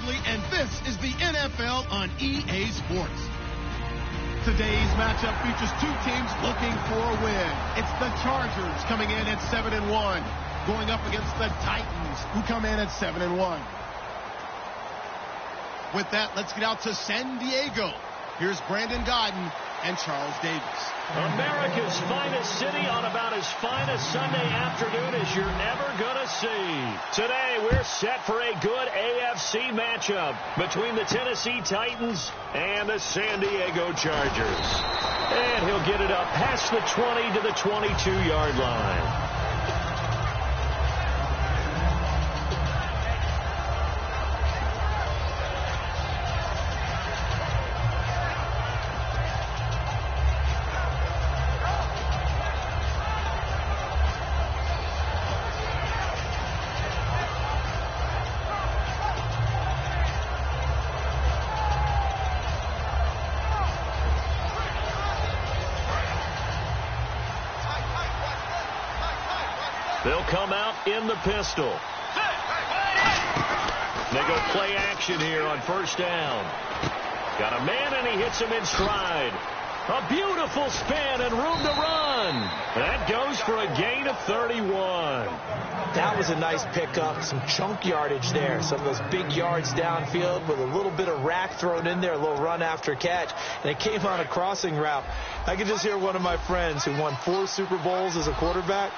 Quigley, and this is the NFL on EA Sports. Today's matchup features two teams looking for a win. It's the Chargers coming in at 7-1, going up against the Titans, who come in at 7-1. With that, let's get out to San Diego. Here's Brandon Godden and Charles Davis. America's finest city on about as fine a Sunday afternoon as you're ever going to see. Today, we're set for a good AFC matchup between the Tennessee Titans and the San Diego Chargers. And he'll get it up past the 20 to the 22-yard line. They'll come out in the pistol. They go play action here on first down. Got a man, and he hits him in stride. A beautiful spin and room to run. That goes for a gain of 31. That was a nice pickup. Some chunk yardage there. Some of those big yards downfield with a little bit of rack thrown in there, a little run after catch. And it came on a crossing route. I could just hear one of my friends who won 4 Super Bowls as a quarterback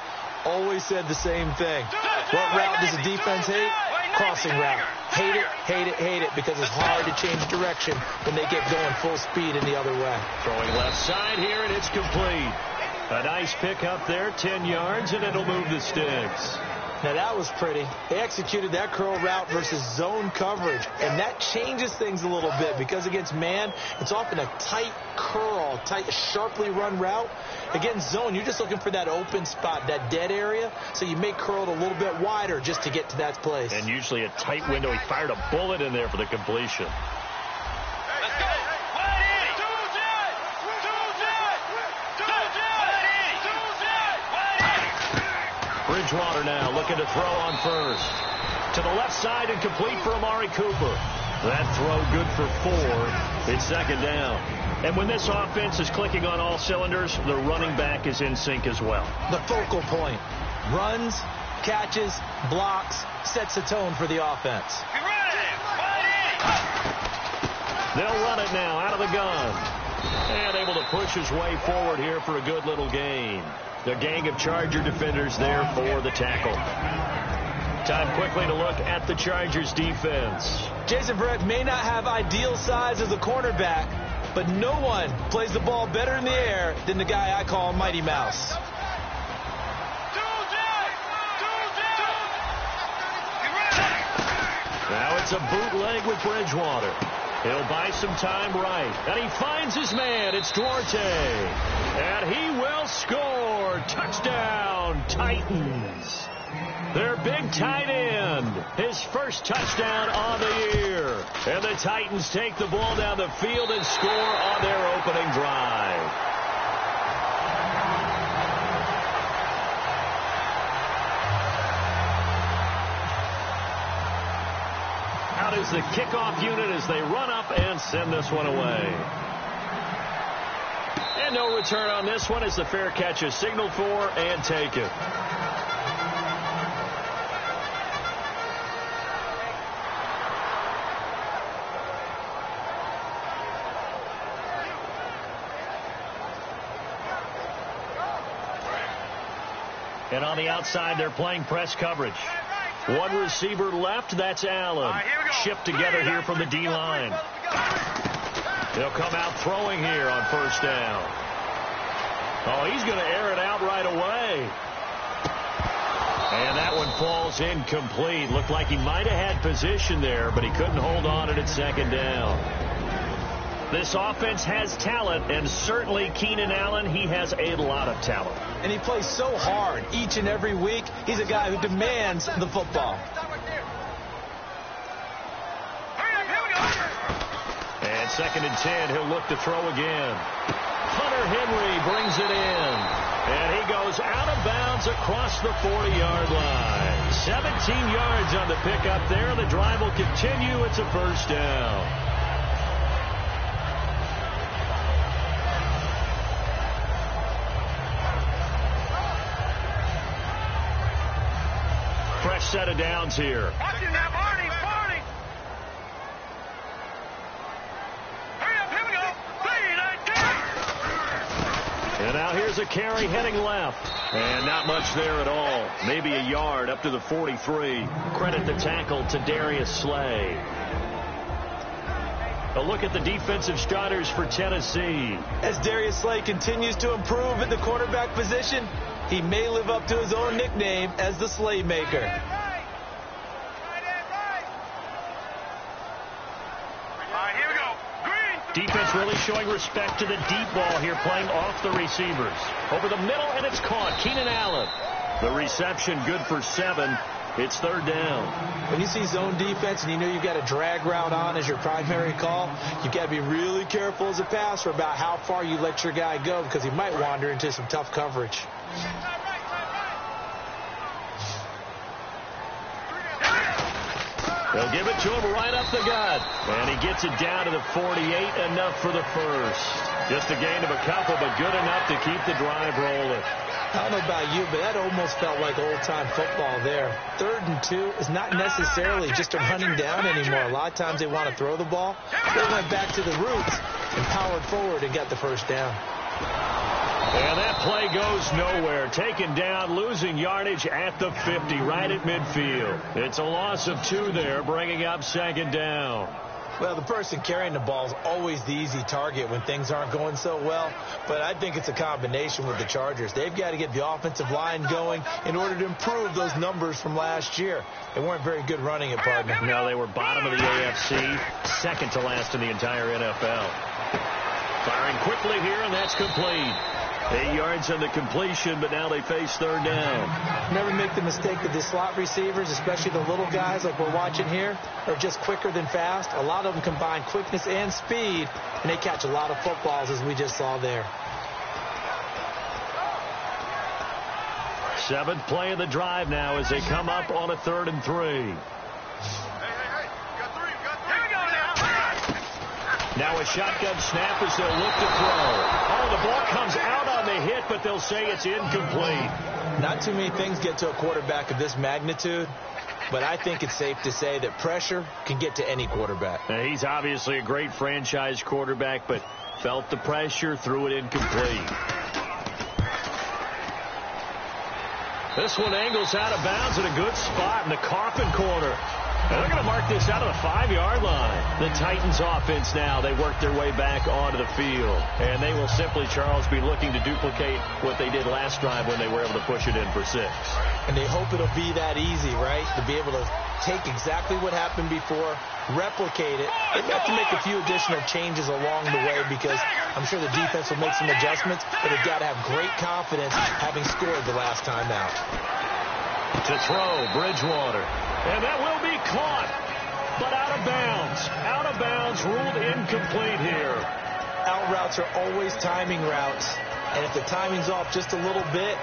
always said the same thing. What route does the defense hate? Crossing route. Hate it, hate it, hate it, because it's hard to change direction when they get going full speed in the other way. Throwing left side here, and it's complete. A nice pick up there, 10 yards, and it'll move the sticks. Now, that was pretty. They executed that curl route versus zone coverage, and that changes things a little bit because against man, it's often a tight curl, tight, sharply run route. Against zone, you're just looking for that open spot, that dead area, so you may curl it a little bit wider just to get to that place. And usually a tight window. He fired a bullet in there for the completion. Bridgewater now looking to throw on first. To the left side and complete for Amari Cooper. That throw good for 4. It's second down. And when this offense is clicking on all cylinders, the running back is in sync as well. The focal point. Runs, catches, blocks, sets the tone for the offense. They'll run it now out of the gun. And able to push his way forward here for a good little gain. The gang of Charger defenders there for the tackle. Time quickly to look at the Chargers defense. Jason Verrett may not have ideal size as a cornerback, but no one plays the ball better in the air than the guy I call Mighty Mouse. Now it's a bootleg with Bridgewater. He'll buy some time right. And he finds his man. It's Duarte. And he will score. Touchdown, Titans. Their big tight end. His first touchdown on the year. And the Titans take the ball down the field and score on their opening drive. Out is the kickoff unit as they run up and send this one away. And no return on this one as the fair catch is signaled for and taken. And on the outside, they're playing press coverage. One receiver left, that's Allen. Shipped together here from the D-line. They'll come out throwing here on first down. Oh, he's going to air it out right away. And that one falls incomplete. Looked like he might have had position there, but he couldn't hold on at second down. This offense has talent, and certainly Keenan Allen, he has a lot of talent. And he plays so hard each and every week. He's a guy who demands the football. And 2nd and 10, he'll look to throw again. Hunter Henry brings it in. And he goes out of bounds across the 40-yard line. 17 yards on the pickup there. The drive will continue. It's a first down. Fresh set of downs here. Watching that, Barney. Hurry up, here we go. 3-19. And now here's a carry heading left. And not much there at all. Maybe a yard up to the 43. Credit the tackle to Darius Slay. A look at the defensive starters for Tennessee. As Darius Slay continues to improve at the quarterback position, he may live up to his own nickname as the Slaymaker. Defense really showing respect to the deep ball here, playing off the receivers. Over the middle, and it's caught. Keenan Allen. The reception good for 7. It's third down. When you see zone defense and you know you've got a drag route on as your primary call, you've got to be really careful as a passer about how far you let your guy go because he might wander into some tough coverage. They'll give it to him right up the gut. And he gets it down to the 48, enough for the first. Just a gain of a couple, but good enough to keep the drive rolling. I don't know about you, but that almost felt like old-time football there. 3rd and 2 is not necessarily just a running down anymore. A lot of times they want to throw the ball. They went back to the roots and powered forward and got the first down. And that play goes nowhere. Taken down, losing yardage at the 50, right at midfield. It's a loss of 2 there, bringing up second down. Well, the person carrying the ball is always the easy target when things aren't going so well. But I think it's a combination with the Chargers. They've got to get the offensive line going in order to improve those numbers from last year. They weren't very good running it, partner. No, they were bottom of the AFC, second to last in the entire NFL. Firing quickly here, and that's complete. 8 yards on the completion, but now they face third down. Never make the mistake that the slot receivers, especially the little guys like we're watching here, are just quicker than fast. A lot of them combine quickness and speed, and they catch a lot of footballs, as we just saw there. 7th play of the drive now as they come up on a 3rd and 3. Now a shotgun snap as they'll look to throw. Oh, the ball comes out on the hit, but they'll say it's incomplete. Not too many things get to a quarterback of this magnitude, but I think it's safe to say that pressure can get to any quarterback. Now, he's obviously a great franchise quarterback, but felt the pressure, threw it incomplete. This one angles out of bounds at a good spot in the coffin corner. And they're going to mark this out of the 5-yard line. The Titans offense now, they work their way back onto the field. And they will simply, Charles, be looking to duplicate what they did last drive when they were able to push it in for 6. And they hope it'll be that easy, right? To be able to take exactly what happened before, replicate it. They've got to make a few additional changes along the way because I'm sure the defense will make some adjustments, but they've got to have great confidence having scored the last time out. To throw, Bridgewater. And that will be caught, but out of bounds. Out of bounds, ruled incomplete here. Out routes are always timing routes, and if the timing's off just a little bit,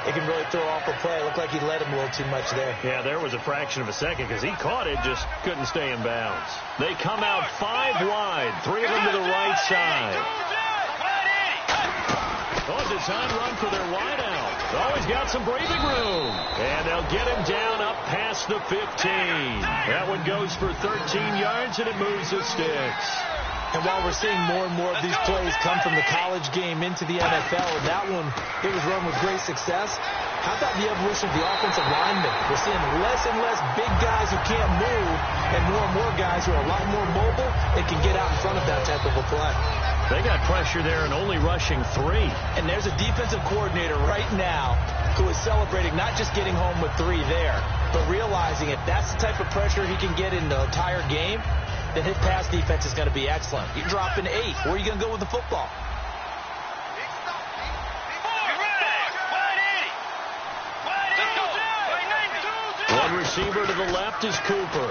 it can really throw off a play. It looked like he let him a little too much there. Yeah, there was a fraction of a second because he caught it, just couldn't stay in bounds. They come out 5 wide, 3 of them to the right side. Oh, design run for their wideout. Always got some breathing room. And they'll get him down up past the 15. That one goes for 13 yards, and it moves the sticks. And while we're seeing more and more of these plays come from the college game into the NFL, and that one, it was run with great success. How about the evolution of the offensive linemen? We're seeing less and less big guys who can't move, and more guys who are a lot more mobile and can get out in front of that type of a play. They got pressure there and only rushing 3. And there's a defensive coordinator right now who is celebrating not just getting home with 3 there, but realizing if that's the type of pressure he can get in the entire game, then his pass defense is going to be excellent. You're dropping 8. Where are you going to go with the football? One receiver to the left is Cooper.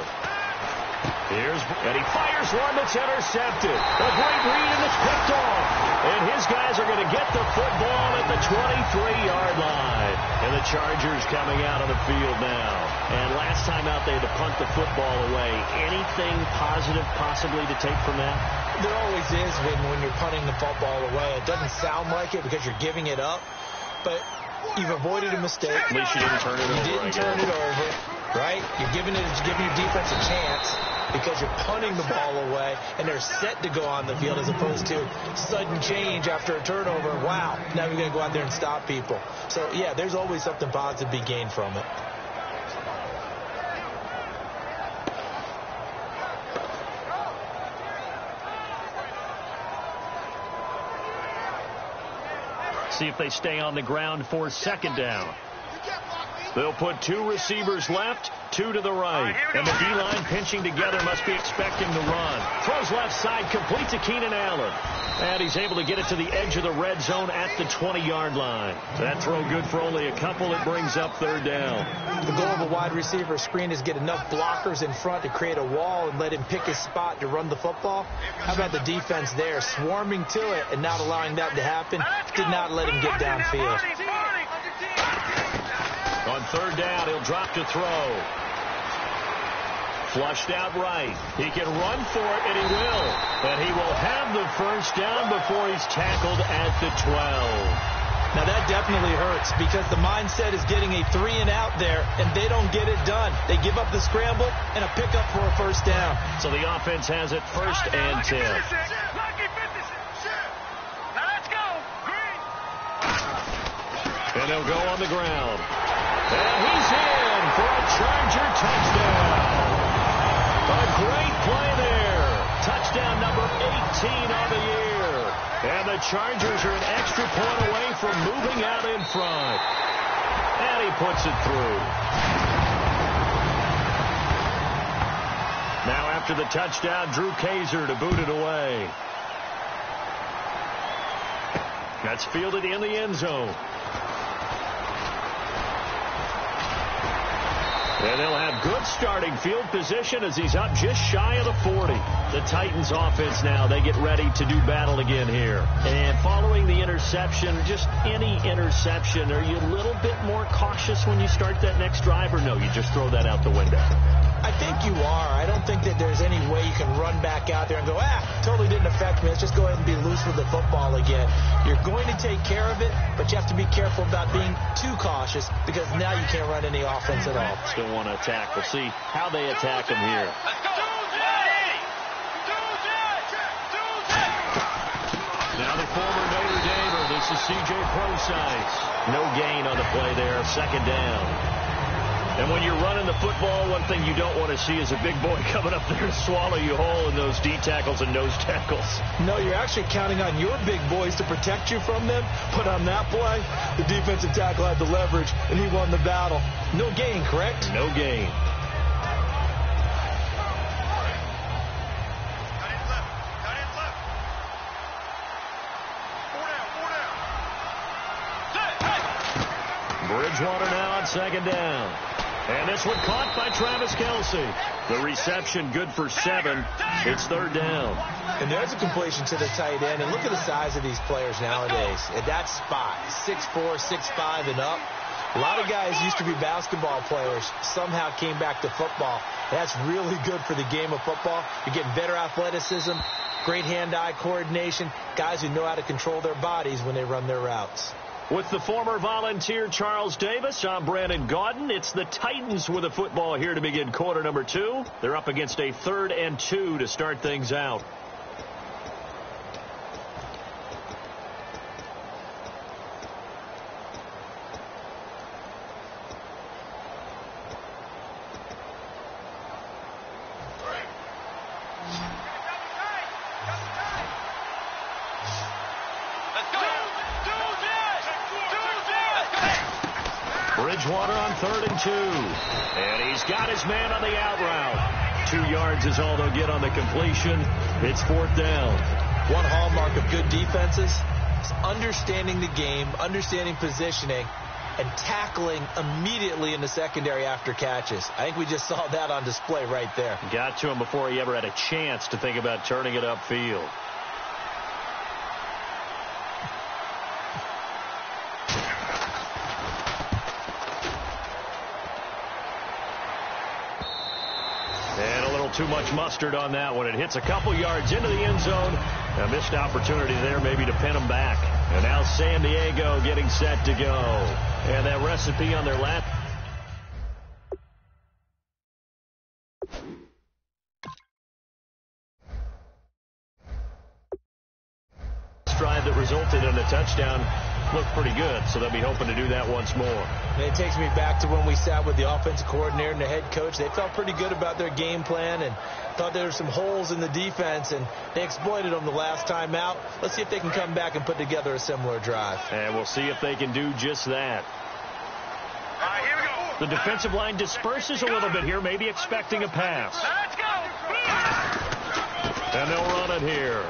And he fires one that's intercepted. A great read, and it's picked off. And his guys are going to get the football at the 23-yard line. And the Chargers coming out on the field now. And last time out, they had to punt the football away. Anything positive possibly to take from that? There always is when you're punting the football away. It doesn't sound like it because you're giving it up, but you've avoided a mistake. At least you didn't turn it over. You didn't turn it over, right? You're giving your defense a chance because you're punting the ball away, and they're set to go on the field as opposed to sudden change after a turnover. Wow, now we're going to go out there and stop people. So, yeah, there's always something positive to be gained from it. See if they stay on the ground for second down. They'll put two receivers left, two to the right. And the D-line pinching together must be expecting the run. Throws left side, complete to Keenan Allen. And he's able to get it to the edge of the red zone at the 20-yard line. That throw good for only a couple. It brings up third down. The goal of a wide receiver screen is get enough blockers in front to create a wall and let him pick his spot to run the football. How about the defense there, swarming to it and not allowing that to happen? Did not let him get downfield. On third down, he'll drop to throw. Flushed out right. He can run for it, and he will. And he will have the first down before he's tackled at the 12. Now, that definitely hurts because the mindset is getting a 3-and-out there, and they don't get it done. They give up the scramble and a pickup for a first down. So the offense has it first and 10. And they'll go on the ground. And he's in for a Charger touchdown. A great play there. Touchdown number 18 on the year. And the Chargers are an extra point away from moving out in front. And he puts it through. Now after the touchdown, Drew Kaiser to boot it away. That's fielded in the end zone. And they'll have good starting field position as he's up just shy of the 40. The Titans offense now, they get ready to do battle again here. And following the interception, just any interception, are you a little bit more cautious when you start that next drive, or no, you just throw that out the window? I think you are. I don't think that there's any way you can run back out there and go, totally didn't affect me. Let's just go ahead and be loose with the football again. You're going to take care of it, but you have to be careful about being too cautious because now you can't run any offense at all. Still want to attack. We'll see how they attack him here. Now the former Notre Damer. This is C.J. Prosise. No gain on the play there. Second down. And when you're running the football, one thing you don't want to see is a big boy coming up there and swallow you whole in those D tackles and nose tackles. No, you're actually counting on your big boys to protect you from them. But on that play, the defensive tackle had the leverage, and he won the battle. No gain, correct? No gain. Bridgewater now on second down. And this one caught by Travis Kelce. The reception good for 7. It's third down. And there's a completion to the tight end. And look at the size of these players nowadays. At that spot, 6'4", 6'5", and up. A lot of guys used to be basketball players, somehow came back to football. That's really good for the game of football. You're getting better athleticism, great hand-eye coordination, guys who know how to control their bodies when they run their routes. With the former Volunteer Charles Davis, I'm Brandon Gaudin. It's the Titans with the football here to begin quarter number 2. They're up against a 3rd and 2 to start things out. Bridgewater on 3rd and 2. And he's got his man on the out route. 2 yards is all they'll get on the completion. It's 4th down. One hallmark of good defenses is understanding the game, understanding positioning, and tackling immediately in the secondary after catches. I think we just saw that on display right there. Got to him before he ever had a chance to think about turning it upfield. too much mustard on that one. It hits a couple yards into the end zone. A missed opportunity there maybe to pin them back. And now San Diego getting set to go. And that recipe on their lap. Drive that resulted in a touchdown looked pretty good, so they'll be hoping to do that once more. And it takes me back to when we sat with the offensive coordinator and the head coach. They felt pretty good about their game plan and thought there were some holes in the defense, and they exploited them the last time out. Let's see if they can come back and put together a similar drive. And we'll see if they can do just that. All right, here we go. The defensive line disperses a little bit here, maybe expecting a pass. Let's go. And they'll run it here.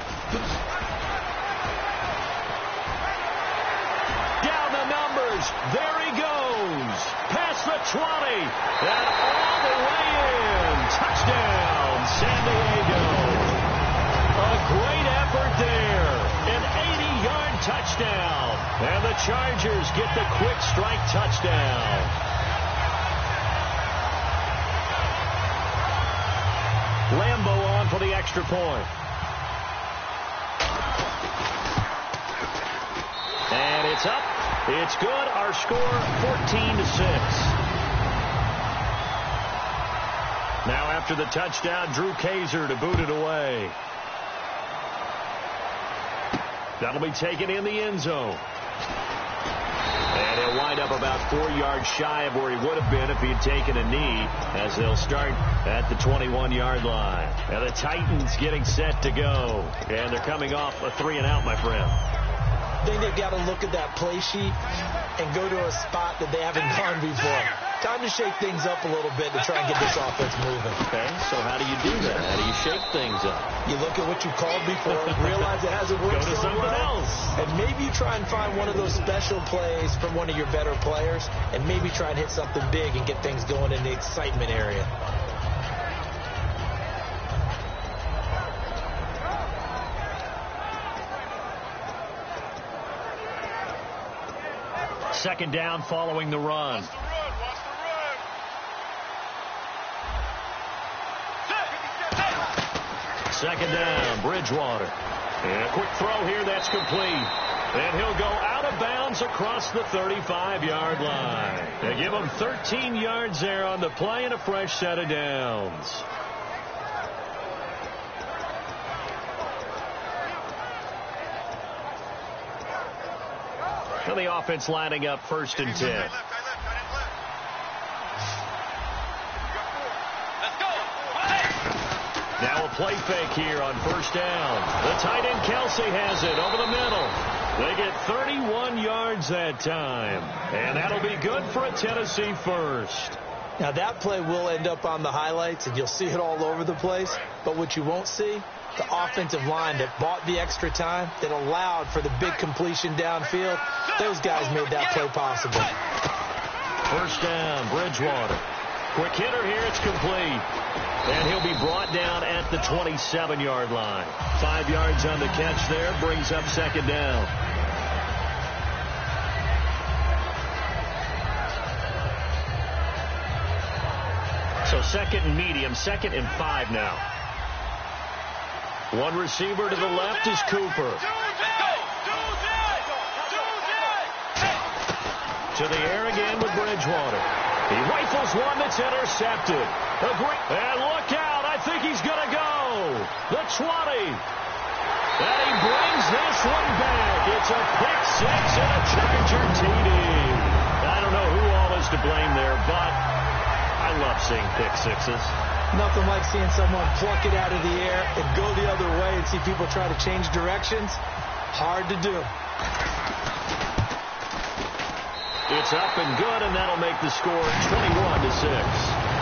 Down the numbers. There he goes. Past the 20. And all the way in. Touchdown, San Diego. A great effort there. An 80-yard touchdown. And the Chargers get the quick strike touchdown. Lambo on for the extra point. And it's up. It's good. Our score 14-6. Now after the touchdown, Drew Kaiser to boot it away. That'll be taken in the end zone. And he'll wind up about 4 yards shy of where he would have been if he had taken a knee, as they'll start at the 21-yard line. And the Titans getting set to go. And they're coming off a 3-and-out, my friend. I think they've got to look at that play sheet and go to a spot that they haven't gone before. Time to shake things up a little bit to try and get this offense moving. Okay, so how do you do that? How do you shake things up? You look at what you called before, realize it hasn't worked Go to so something well, else. and maybe you try and find one of those special plays from one of your better players, and maybe try and hit something big and get things going in the excitement area. Second down following the run. Second down, Bridgewater. And a quick throw here, that's complete. And he'll go out of bounds across the 35-yard line. They give him 13 yards there on the play and a fresh set of downs. So the offense lining up 1st and 10. Now a play fake here on 1st down. The tight end Kelsey has it over the middle. They get 31 yards that time. And that'll be good for a Tennessee first. Now that play will end up on the highlights, and you'll see it all over the place. But what you won't see, the offensive line that bought the extra time, that allowed for the big completion downfield, those guys made that play possible. 1st down, Bridgewater. Quick hitter here, it's complete. And he'll be brought down at the 27-yard line. 5 yards on the catch there, brings up 2nd down. So 2nd and medium, 2nd and 5 now. One receiver to the left is Cooper. To the air again with Bridgewater. He rifles one that's intercepted. And look out, I think he's going to go. The 20. And he brings this one back. It's a pick six and a Charger TD. I don't know who all is to blame there, but I love seeing pick sixes. Nothing like seeing someone pluck it out of the air and go the other way and see people try to change directions. Hard to do. It's up and good, and that'll make the score 21-6.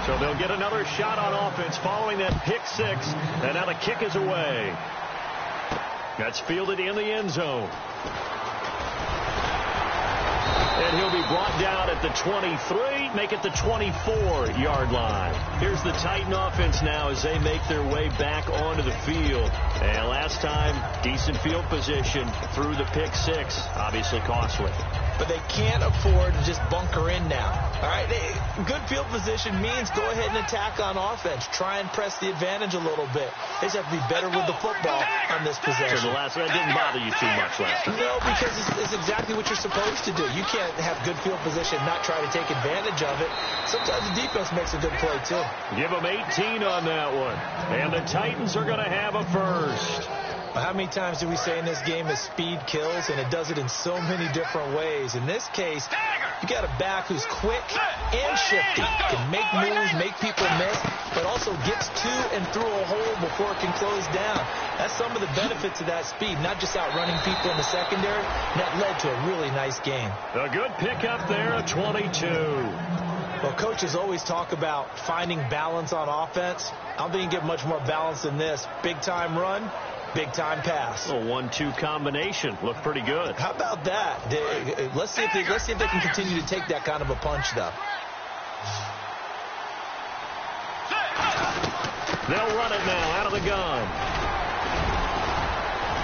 So they'll get another shot on offense following that pick six, and now the kick is away. That's fielded in the end zone. And he'll be brought down at the 23, make it the 24-yard line. Here's the Titan offense now as they make their way back onto the field. And last time, decent field position through the pick six. Obviously costly. But they can't afford to just bunker in now. All right, good field position means go ahead and attack on offense. Try and press the advantage a little bit. They just have to be better with the football on this possession. So the last one didn't bother you too much last time. No, because it's exactly what you're supposed to do. You can't have good field position, not try to take advantage of it. Sometimes the defense makes a good play, too. Give them 18 on that one. And the Titans are going to have a first. How many times do we say in this game that speed kills, and it does it in so many different ways? In this case, you got a back who's quick and shifty, can make moves, make people miss, but also gets to and through a hole before it can close down. That's some of the benefits of that speed, not just outrunning people in the secondary. And that led to a really nice game. A good pickup there, a 22. Well, coaches always talk about finding balance on offense. I don't think you can get much more balance than this. Big-time run, big-time pass. A 1-2 combination. Looked pretty good. How about that? Let's see if they can continue to take that kind of a punch, though. They'll run it now out of the gun.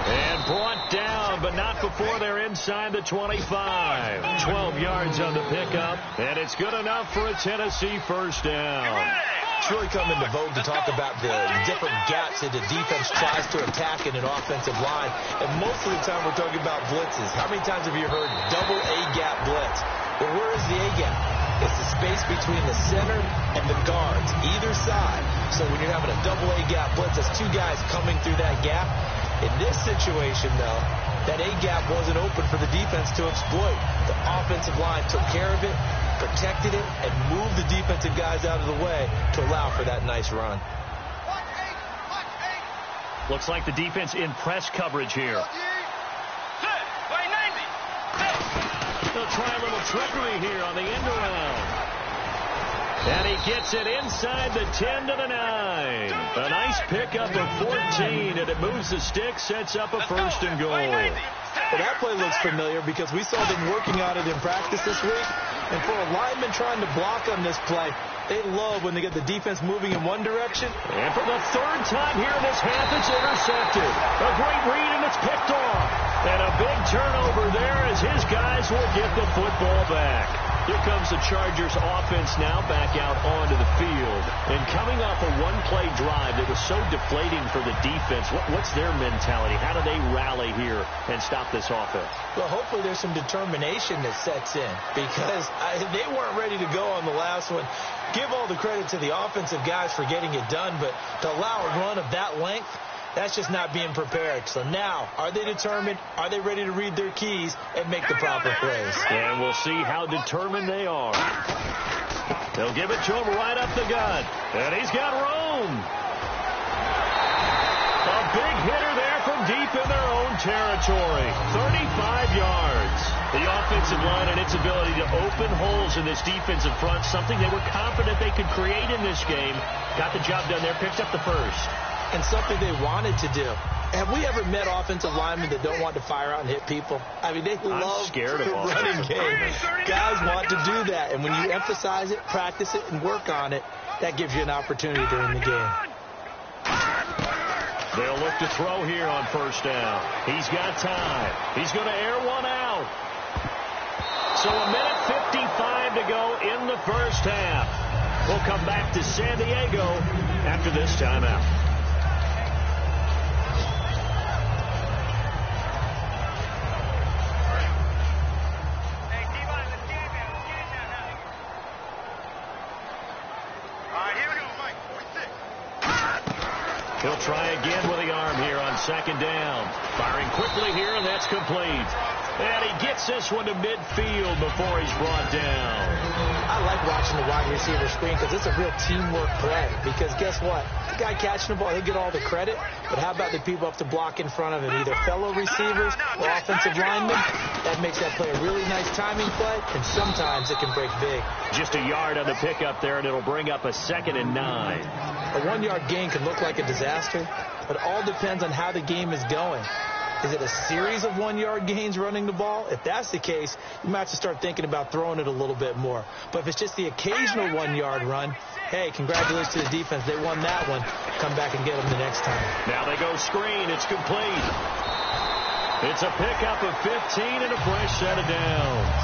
And brought down, but not before they're inside the 25. 12 yards on the pickup, and it's good enough for a Tennessee first down. It's really come into vogue to talk about the different gaps that the defense tries to attack in an offensive line. And most of the time we're talking about blitzes. How many times have you heard double A-gap blitz? Well, where is the A-gap? It's the space between the center and the guards, either side. So when you're having a double A-gap blitz, that's two guys coming through that gap. In this situation, though, that A-gap wasn't open for the defense to exploit. The offensive line took care of it, protected it, and moved the defensive guys out of the way to allow for that nice run. Looks like the defense in press coverage here. They'll try a little trickery here on the end around. And he gets it inside the 10 to the 9. A nice pickup of 14, and it moves the stick, sets up a first and goal. Well, that play looks familiar because we saw them working on it in practice this week. And for a lineman trying to block on this play, they love when they get the defense moving in one direction. And for the third time here in this half, it's intercepted. A great read, and it's picked off. And a big turnover there as his guys will get the football back. Here comes the Chargers offense now back out onto the field. And coming off a one-play drive that was so deflating for the defense, what's their mentality? How do they rally here and stop this offense? Well, hopefully there's some determination that sets in because they weren't ready to go on the last one. Give all the credit to the offensive guys for getting it done, but to allow a run of that length, that's just not being prepared. So now, are they determined? Are they ready to read their keys and make the proper plays? And we'll see how determined they are. They'll give it to him right up the gut. And he's got room. A big hitter there from deep in their own territory. 35 yards. The offensive line and its ability to open holes in this defensive front, something they were confident they could create in this game. Got the job done there, picked up the first. And something they wanted to do. Have we ever met offensive linemen that don't want to fire out and hit people? I mean, they love the running game. Guys want to do that. And when you emphasize it, practice it, and work on it, that gives you an opportunity during the game. They'll look to throw here on first down. He's got time. He's going to air one out. So a minute 55 to go in the first half. We'll come back to San Diego after this timeout. He'll try again with the arm here on second down. Firing quickly here, and that's complete. And he gets this one to midfield before he's brought down. I like watching the wide receiver screen because it's a real teamwork play. Because guess what? The guy catching the ball, he'll get all the credit. But how about the people up to block in front of him, either fellow receivers or offensive linemen? That makes that play a really nice timing play, and sometimes it can break big. Just a yard on the pickup there, and it'll bring up a 2nd and 9. A 1-yard gain can look like a disaster, but it all depends on how the game is going. Is it a series of 1-yard gains running the ball? If that's the case, you might have to start thinking about throwing it a little bit more. But if it's just the occasional 1-yard run, hey, congratulations to the defense. They won that one. Come back and get them the next time. Now they go screen. It's complete. It's a pickup of 15 and a fresh set of downs.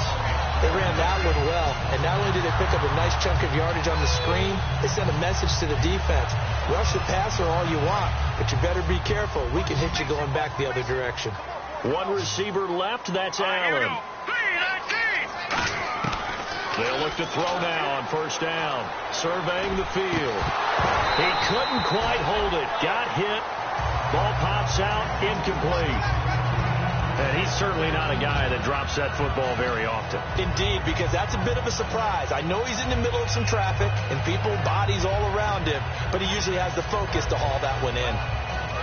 They ran that one well, and not only did they pick up a nice chunk of yardage on the screen, they sent a message to the defense. Rush the passer all you want, but you better be careful. We can hit you going back the other direction. One receiver left. That's Allen. They'll look to throw now on first down. Surveying the field. He couldn't quite hold it. Got hit. Ball pops out. Incomplete. And he's certainly not a guy that drops that football very often. Indeed, because that's a bit of a surprise. I know he's in the middle of some traffic and people, bodies all around him, but he usually has the focus to haul that one in.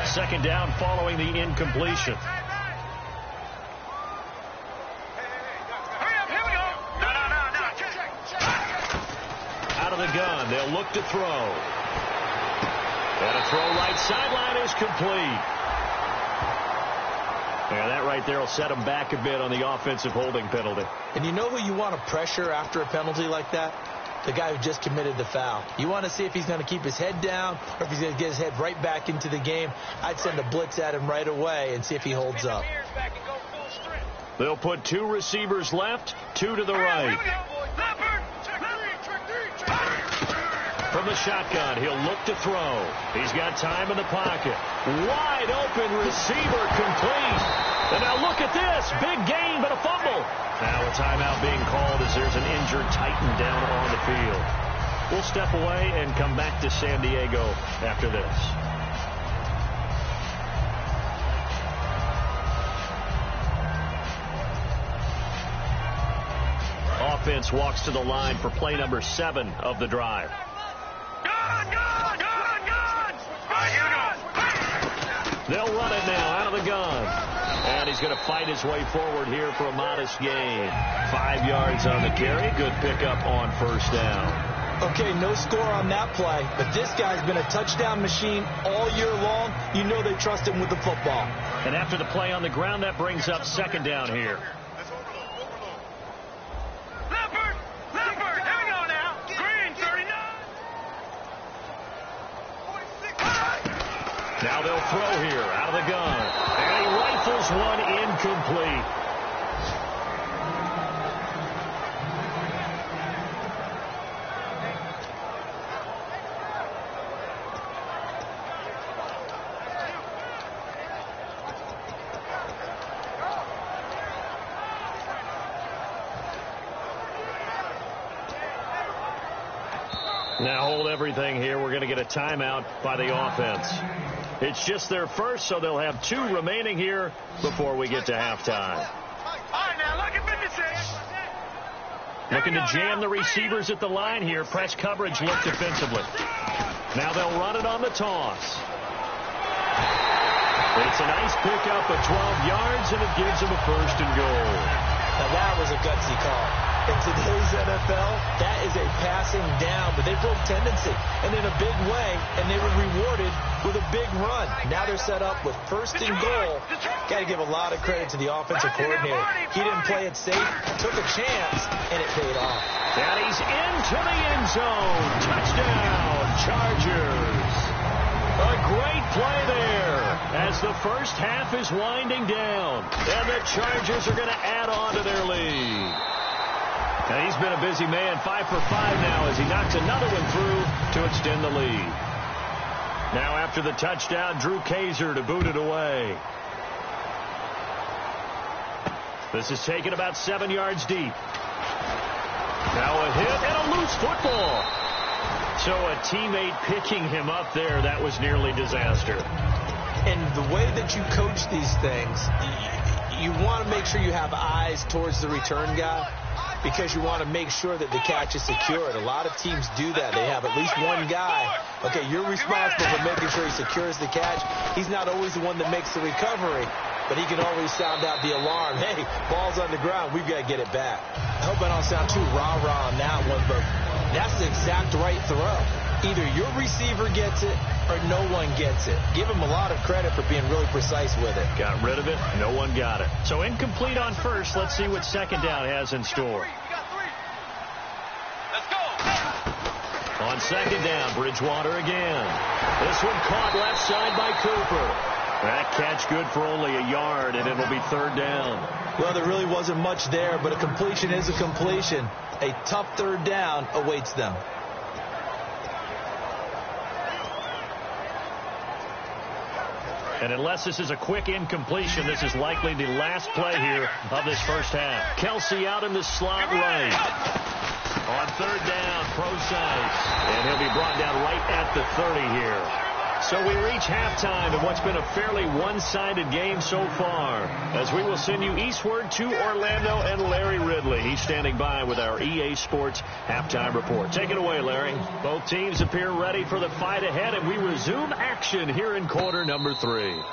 Second down following the incompletion. Out of the gun, they'll look to throw. And a throw right sideline is complete. Yeah, that right there will set him back a bit on the offensive holding penalty. And you know who you want to pressure after a penalty like that? The guy who just committed the foul. You want to see if he's going to keep his head down or if he's going to get his head right back into the game. I'd send a blitz at him right away and see if he holds up. They'll put 2 receivers left, 2 to the right. From the shotgun, he'll look to throw. He's got time in the pocket. Wide open receiver complete. And now look at this. Big gain, but a fumble. Now a timeout being called as there's an injured Titan down on the field. We'll step away and come back to San Diego after this. Offense walks to the line for play number 7 of the drive. They'll run it now out of the gun. And he's going to fight his way forward here for a modest gain. 5 yards on the carry. Good pickup on first down. Okay, no score on that play, but this guy's been a touchdown machine all year long. You know they trust him with the football. And after the play on the ground, that brings up second down here. Now they'll throw here out of the gun. And he rifles one incomplete. Now hold everything here. We're going to get a timeout by the offense. It's just their first, so they'll have 2 remaining here before we get to halftime. Looking to jam the receivers at the line here. Press coverage look defensively. Now they'll run it on the toss. It's a nice pickup of 12 yards, and it gives them a first and goal. Now that was a gutsy call. In today's NFL, that is a passing down, but they broke tendency and in a big way, and they were rewarded with a big run. Now they're set up with first and goal. Got to give a lot of credit to the offensive coordinator. He didn't play it safe, took a chance, and it paid off. And he's into the end zone. Touchdown, Chargers. A great play there as the first half is winding down, and the Chargers are going to add on to their lead. And he's been a busy man, 5 for 5 now as he knocks another one through to extend the lead. Now after the touchdown, Drew Kaiser to boot it away. This is taken about 7 yards deep. Now a hit and a loose football. So a teammate picking him up there, that was nearly disaster. And the way that you coach these things, you want to make sure you have eyes towards the return guy, because you want to make sure that the catch is secured. A lot of teams do that. They have at least one guy. Okay, you're responsible for making sure he secures the catch. He's not always the one that makes the recovery, but he can always sound out the alarm. Hey, ball's on the ground. We've got to get it back. I hope I don't sound too rah-rah on that one, but that's the exact right throw. Either your receiver gets it or no one gets it. Give him a lot of credit for being really precise with it. Got rid of it. No one got it. So incomplete on first. Let's see what second down has in store. Let's go. On second down, Bridgewater again. This one caught left side by Cooper. That catch good for only a yard, and it'll be third down. Well, there really wasn't much there, but a completion is a completion. A tough third down awaits them. And unless this is a quick incompletion, this is likely the last play here of this first half. Kelsey out in the slot right. On third down, Procise. And he'll be brought down right at the 30 here. So we reach halftime in what's been a fairly one-sided game so far, as we will send you eastward to Orlando and Larry Ridley. He's standing by with our EA Sports halftime report. Take it away, Larry. Both teams appear ready for the fight ahead, and we resume action here in quarter number 3.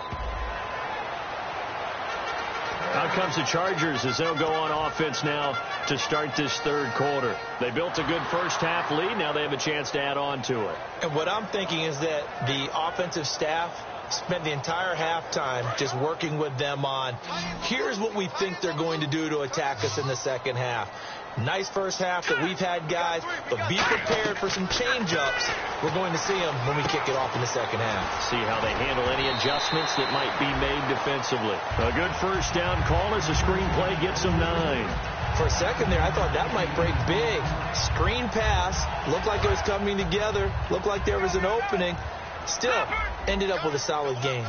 Out comes the Chargers as they'll go on offense now to start this third quarter. They built a good first half lead. Now they have a chance to add on to it. And what I'm thinking is that the offensive staff spent the entire halftime just working with them on, here's what we think they're going to do to attack us in the second half. Nice first half that we've had, guys, but be prepared for some change-ups. We're going to see them when we kick it off in the second half. See how they handle any adjustments that might be made defensively. A good first down call as the screen play gets them 9. For a second there, I thought that might break big. Screen pass, looked like it was coming together, looked like there was an opening. Still, ended up with a solid game.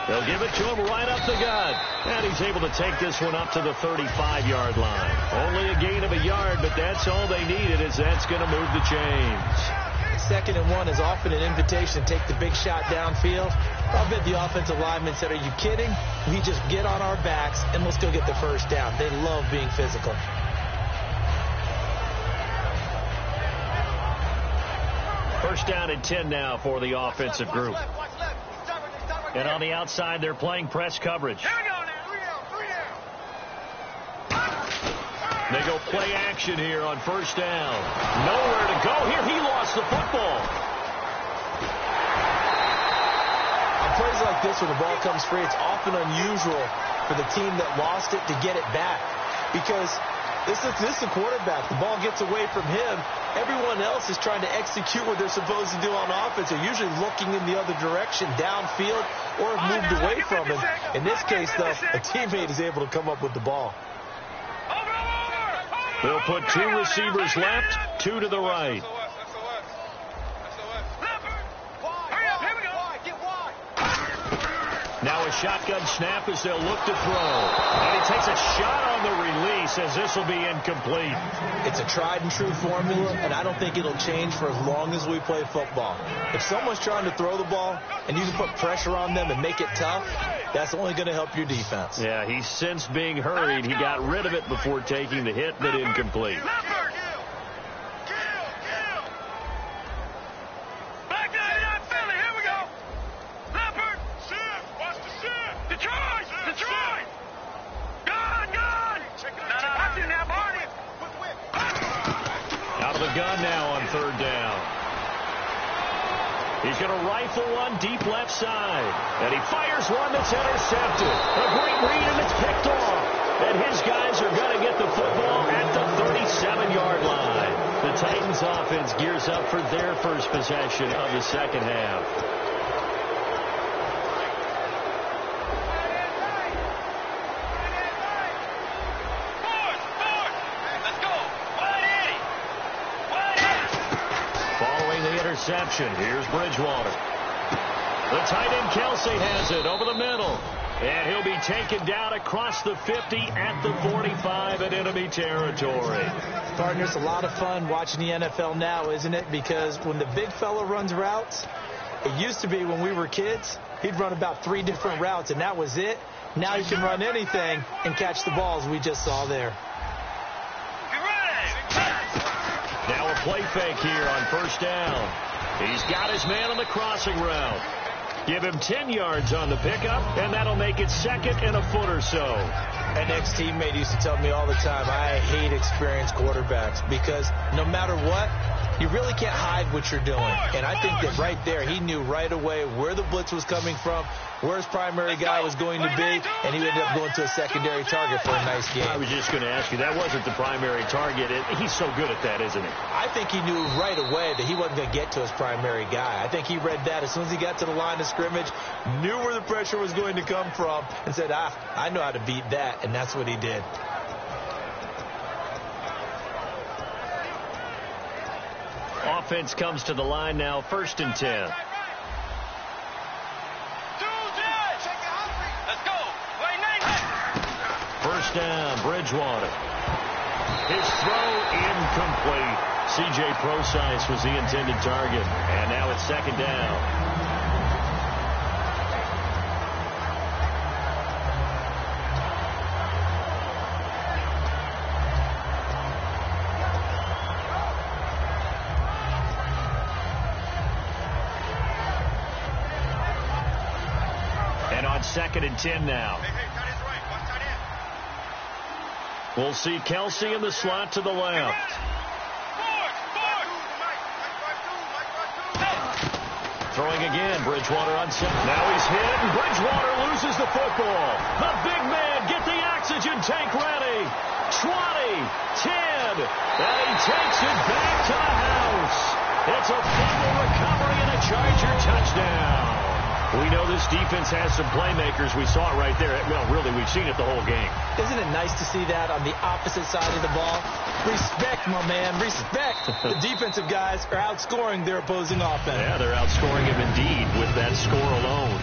They'll give it to him right up the gut. And he's able to take this one up to the 35-yard line. Only a gain of a yard, but that's all they needed, as that's going to move the chains. 2nd and 1 is often an invitation to take the big shot downfield. I'll bet the offensive lineman said, are you kidding? We just get on our backs and let's go get the first down. They love being physical. First down and 10 now for the offensive group. And on the outside, they're playing press coverage. They go play action here on first down. Nowhere to go here. He lost the football. On plays like this, when the ball comes free, it's often unusual for the team that lost it to get it back. Because this is the quarterback. The ball gets away from him. Everyone else is trying to execute what they're supposed to do on offense. They're usually looking in the other direction, downfield, or have moved away from him. In this case, though, a teammate is able to come up with the ball. They'll put 2 receivers left, 2 to the right. Now a shotgun snap as they'll look to throw. And he takes a shot on the release as this will be incomplete. It's a tried and true formula, and I don't think it'll change for as long as we play football. If someone's trying to throw the ball and you can put pressure on them and make it tough, that's only going to help your defense. Yeah, he's sensed being hurried. He got rid of it before taking the hit, but incomplete. Out of the gun now on third down. He's going to rifle one deep left side. And he fires one that's intercepted. A great read, and it's picked off. And his guys are going to get the football at the 37-yard line. The Titans offense gears up for their first possession of the second half. Interception. Here's Bridgewater. The tight end Kelsey has it over the middle. And he'll be taken down across the 50 at the 45 in enemy territory. Partner, it's a lot of fun watching the NFL now, isn't it? Because when the big fella runs routes, it used to be when we were kids, he'd run about 3 different routes, and that was it. Now he can run anything and catch the balls we just saw there. Now a play fake here on first down. He's got his man on the crossing route. Give him 10 yards on the pickup, and that'll make it 2nd and a foot or so. An ex-teammate used to tell me all the time, I hate experienced quarterbacks because no matter what, You really can't hide what you're doing. And I think that right there, he knew right away where the blitz was coming from, where his primary guy was going to be, and he ended up going to a secondary target for a nice game. I was just going to ask you, that wasn't the primary target. He's so good at that, isn't he? I think he knew right away that he wasn't going to get to his primary guy. I think he read that as soon as he got to the line of scrimmage, knew where the pressure was going to come from, and said, I know how to beat that, and that's what he did. Offense comes to the line now, 1st and 10. First down, Bridgewater. His throw incomplete. C.J. Procise was the intended target. And now it's 2nd down. And on 2nd and 10 now. We'll see Kelsey in the slot to the left. Throwing again, Bridgewater on set. Now he's hit, and Bridgewater loses the football. The big man, get the oxygen tank ready. 20, 10, and he takes it back to the house. It's a fumble recovery and a Charger touchdown. We know this defense has some playmakers. We saw it right there. Well, really, we've seen it the whole game. Isn't it nice to see that on the opposite side of the ball? Respect, my man, respect. The defensive guys are outscoring their opposing offense. Yeah, they're outscoring him indeed with that score alone.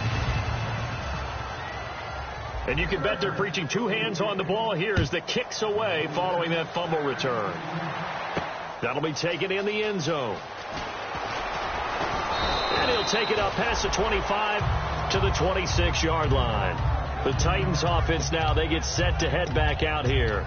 And you can bet they're preaching 2 hands on the ball here as the kick's away following that fumble return. That'll be taken in the end zone. And he'll take it up past the 25 to the 26-yard line. The Titans offense now, they get set to head back out here.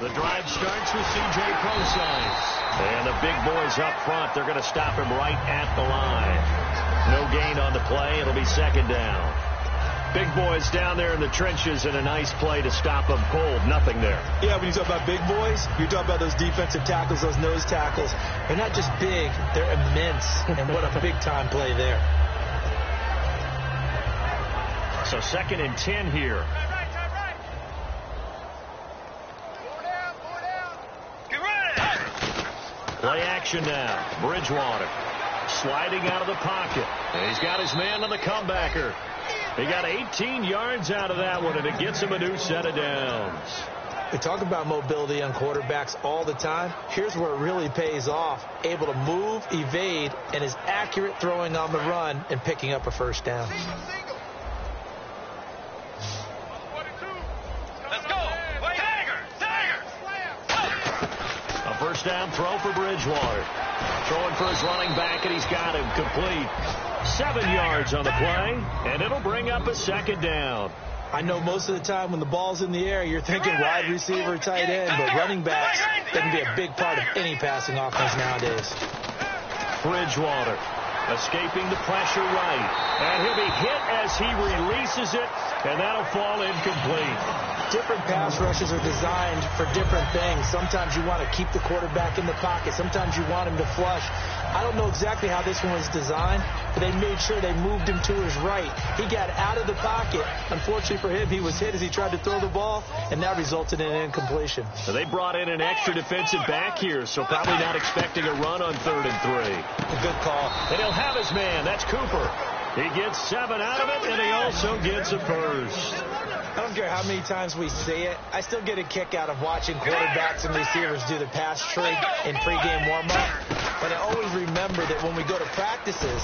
The drive starts with C.J. Procise. And the big boys up front, they're going to stop him right at the line. No gain on the play. It'll be 2nd down. Big boys down there in the trenches, and a nice play to stop them cold. Nothing there. Yeah, when you talk about big boys, you're talking about those defensive tackles, those nose tackles. They're not just big, they're immense. And what a big-time play there. So 2nd and 10 here. Play action now. Bridgewater sliding out of the pocket. And he's got his man on the comebacker. He got 18 yards out of that one, and it gets him a new set of downs. We talk about mobility on quarterbacks all the time. Here's where it really pays off. Able to move, evade, and is accurate throwing on the run and picking up a 1st down. First down throw for Bridgewater. Throwing for his running back, and he's got him complete. 7 yards on the play, and it'll bring up a 2nd down. I know most of the time when the ball's in the air, you're thinking wide receiver, tight end, but running backs can be a big part of any passing offense nowadays. Bridgewater escaping the pressure right, and he'll be hit as he releases it, and that'll fall incomplete. Different pass rushes are designed for different things. Sometimes you want to keep the quarterback in the pocket. Sometimes you want him to flush. I don't know exactly how this one was designed, but they made sure they moved him to his right. He got out of the pocket. Unfortunately for him, he was hit as he tried to throw the ball, and that resulted in an incompletion. So they brought in an extra defensive back here, so probably not expecting a run on 3rd and 3. A good call. And he'll have his man. That's Cooper. He gets 7 out of it, and he also gets a first. I don't care how many times we say it. I still get a kick out of watching quarterbacks and receivers do the pass trig in pregame warm-up. But I always remember that when we go to practices,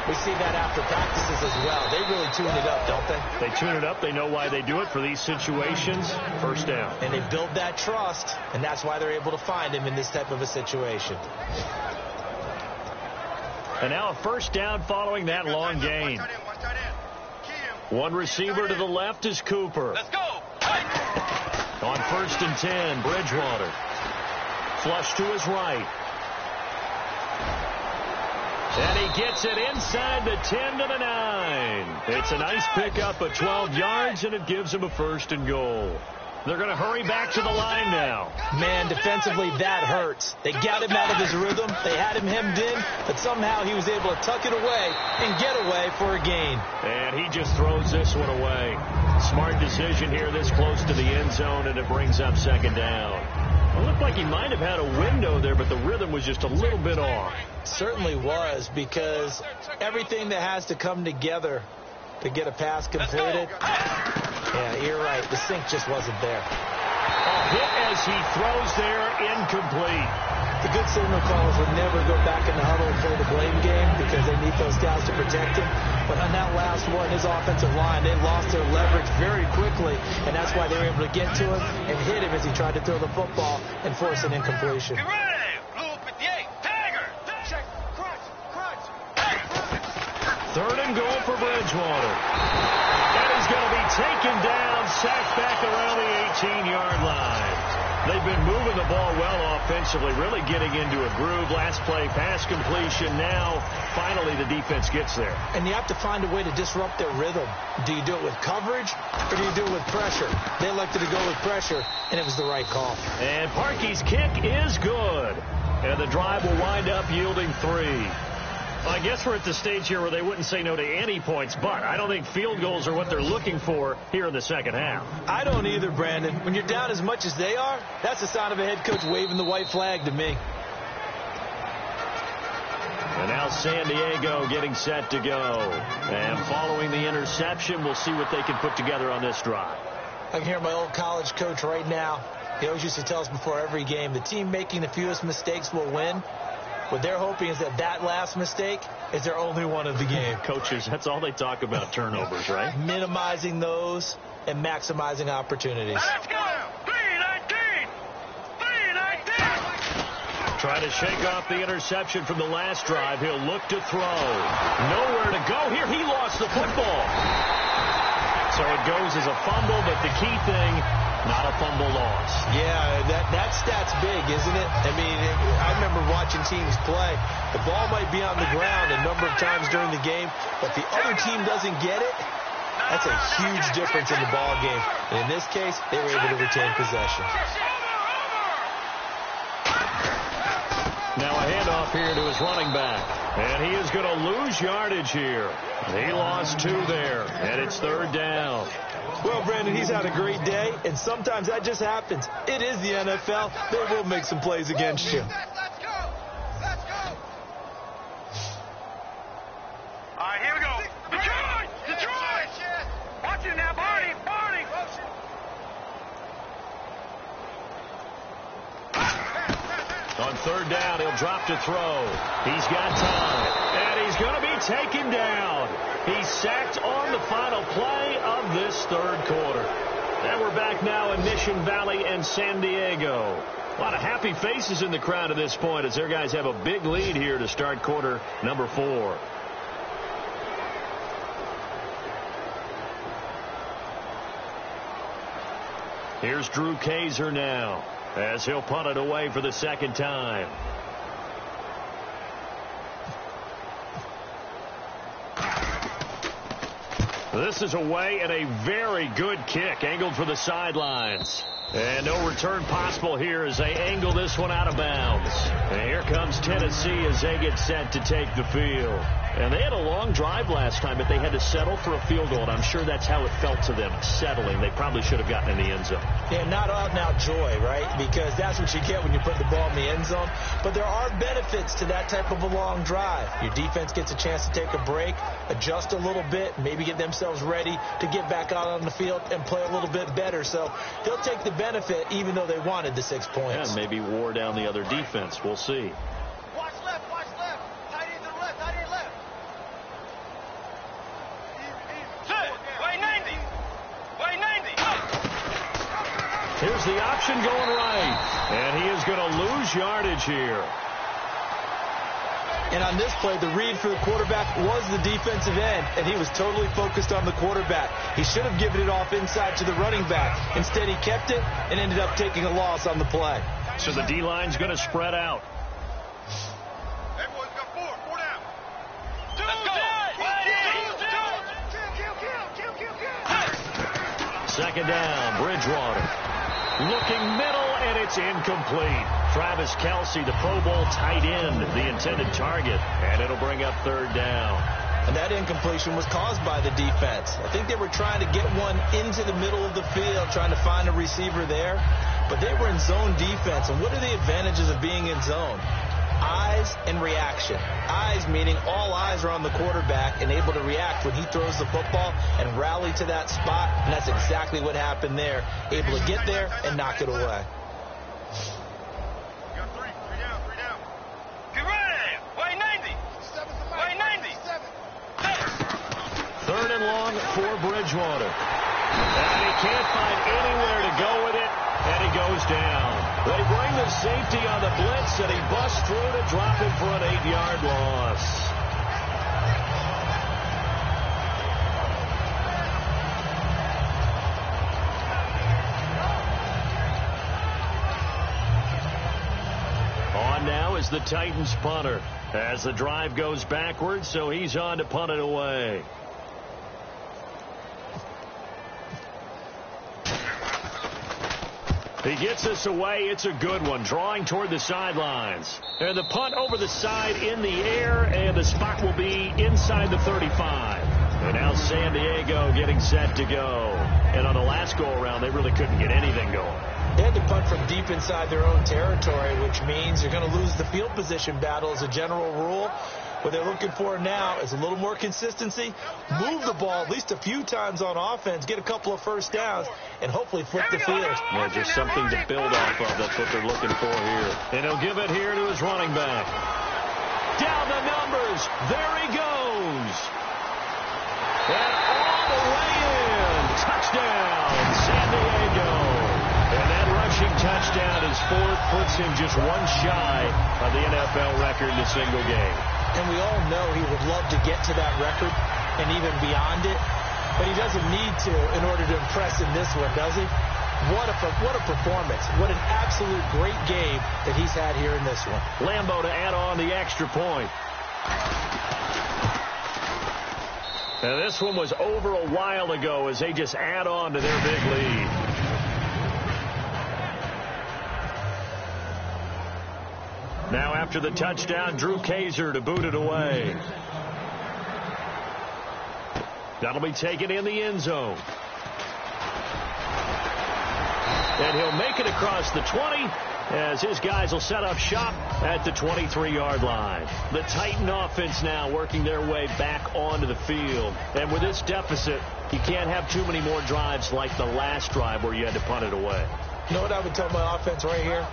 we see that after practices as well. They really tune it up, don't they? They tune it up. They know why they do it for these situations. First down. And they build that trust, and that's why they're able to find him in this type of a situation. And now a first down following that long gain. One receiver to the left is Cooper. Let's go. On 1st and 10. Bridgewater. Flush to his right. And he gets it inside the 10 to the 9. It's a nice pickup of 12 yards, and it gives him a 1st and goal. They're going to hurry back to the line now. Man, defensively, that hurts. They got him out of his rhythm. They had him hemmed in, but somehow he was able to tuck it away and get away for a gain. And he just throws this one away. Smart decision here this close to the end zone, and it brings up 2nd down. It looked like he might have had a window there, but the rhythm was just a little bit off. Certainly was, because everything that has to come together to get a pass completed. Yeah, you're right. The sink just wasn't there. A hit as he throws there, incomplete. The good signal callers would never go back in the huddle and play the blame game because they need those guys to protect him. But on that last one, his offensive line, they lost their leverage very quickly, and that's why they were able to get to him and hit him as he tried to throw the football and force an incompletion. Get ready! Blue 58, Tiger! Check, crunch, crunch. 3rd and goal for Bridgewater. And he's going to be taken down, sacked back around the 18-yard line. They've been moving the ball well offensively, really getting into a groove. Last play, pass completion. Now, finally, the defense gets there. And you have to find a way to disrupt their rhythm. Do you do it with coverage, or do you do it with pressure? They elected to go with pressure, and it was the right call. And Parkey's kick is good. And the drive will wind up yielding 3. Well, I guess we're at the stage here where they wouldn't say no to any points, but I don't think field goals are what they're looking for here in the 2nd half. I don't either, Brandon. When you're down as much as they are, that's the sign of a head coach waving the white flag to me. And now San Diego getting set to go. And following the interception, we'll see what they can put together on this drive. I can hear my old college coach right now. He always used to tell us before every game, the team making the fewest mistakes will win. What they're hoping is that last mistake is their only one of the game. Coaches, that's all they talk about, turnovers, right? Minimizing those and maximizing opportunities. Let's go! 319! 319! Try to shake off the interception from the last drive. He'll look to throw. Nowhere to go here. He lost the football. So it goes as a fumble, but the key thing, not a fumble loss. Yeah, that stat's big, isn't it? I mean, I remember watching teams play. The ball might be on the ground a number of times during the game, but the other team doesn't get it. That's a huge difference in the ball game. And in this case, they were able to retain possession. Now a handoff here to his running back. And he is going to lose yardage here. He lost 2 there, and it's 3rd down. Well, Brandon, he's had a great day, and sometimes that just happens. It is the NFL. They will make some plays against you. Let's go! Let's go! All right, here we go. Detroit! Detroit! Watch it now, Barney! Barney! On 3rd down, he'll drop to throw. He's got time, and he's going to be taken down. He's sacked on the final play of this 3rd quarter. And we're back now in Mission Valley and San Diego. A lot of happy faces in the crowd at this point as their guys have a big lead here to start quarter number 4. Here's Drew Kaiser now as he'll punt it away for the 2nd time. This is away and a very good kick angled for the sidelines. And no return possible here as they angle this one out of bounds. And here comes Tennessee as they get set to take the field. And they had a long drive last time, but they had to settle for a field goal. And I'm sure that's how it felt to them, settling. They probably should have gotten in the end zone. Yeah, not out-and-out joy, right? Because that's what you get when you put the ball in the end zone. But there are benefits to that type of a long drive. Your defense gets a chance to take a break, adjust a little bit, maybe get themselves ready to get back out on the field and play a little bit better. So they'll take the benefit even though they wanted the 6 points. Yeah, maybe wore down the other defense. We'll see. Watch left, watch left. Tight end to the left, tight end left. Way 90. Way 90. Here's the option going right. And he is going to lose yardage here. And on this play, the read for the quarterback was the defensive end, and he was totally focused on the quarterback. He should have given it off inside to the running back. Instead, he kept it and ended up taking a loss on the play. So the D-line's going to spread out. Hey, boys, got four down. Let's go. Second down, Bridgewater. Looking middle, and it's incomplete. Travis Kelce, the Pro Bowl tight end, the intended target, and it'll bring up third down. And that incompletion was caused by the defense. I think they were trying to get one into the middle of the field, trying to find a receiver there, but they were in zone defense. And what are the advantages of being in zone? Eyes and reaction. Eyes meaning all eyes are on the quarterback and able to react when he throws the football and rally to that spot, and that's exactly what happened there. Able to get there and knock it away. Got three down. Get ready. Way 90. Way 90. Third and long for Bridgewater. And he can't find anywhere to go with it, and he goes down. They bring the safety on the blitz, and he busts through to drop him for an 8-yard loss. On now is the Titans punter as the drive goes backwards, so he's on to punt it away. He gets this away. It's a good one. Drawing toward the sidelines. And the punt over the side in the air, and the spot will be inside the 35. And now San Diego getting set to go. And on the last go-around, they really couldn't get anything going. They had to punt from deep inside their own territory, which means you're going to lose the field position battle as a general rule. What they're looking for now is a little more consistency, move the ball at least a few times on offense, get a couple of first downs, and hopefully flip the field. Yeah, just something to build off of. That's what they're looking for here. And he'll give it here to his running back. Down the numbers. There he goes. And all the way in. Touchdown, San Diego. And that rushing touchdown is fourth, puts him just one shy of the NFL record in a single game. And we all know he would love to get to that record and even beyond it, but he doesn't need to in order to impress in this one, does he? What a performance. What an absolute great game that he's had here in this one. Lambo to add on the extra point. And this one was over a while ago as they just add on to their big lead. Now after the touchdown, Drew Kaiser to boot it away. That'll be taken in the end zone. And he'll make it across the 20 as his guys will set up shop at the 23-yard line. The Titan offense now working their way back onto the field. And with this deficit, you can't have too many more drives like the last drive where you had to punt it away. You know what I would tell my offense right here?